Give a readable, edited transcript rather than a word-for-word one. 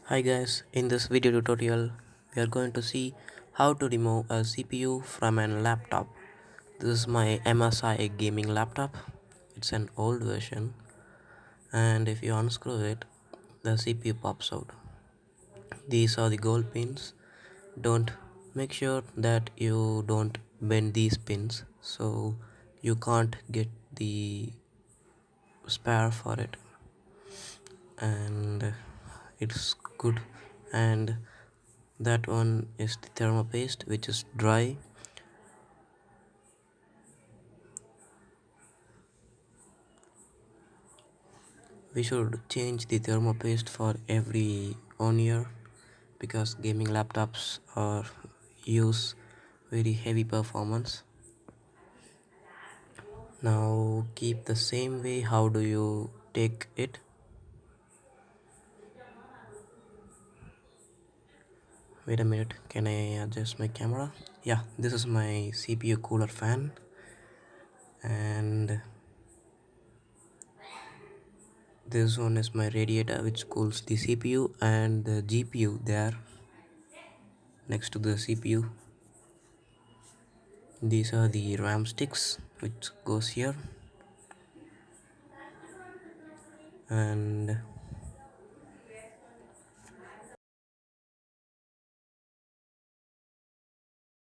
Hi guys, in this video tutorial we are going to see how to remove a CPU from a laptop. This is my MSI gaming laptop. It's an old version, and if you unscrew it, the CPU pops out. These are the gold pins. Don't Make sure that you don't bend these pins so you can't get the spare for it, and it's good. And that one is the thermopaste, which is dry. We should change the thermopaste for every 1 year because gaming laptops are use very heavy performance. Now keep the same way. How do you take it? Wait a minute, can I adjust my camera? Yeah, this is my CPU cooler fan, and this one is my radiator which cools the CPU and the GPU there next to the CPU. These are the RAM sticks which goes here, and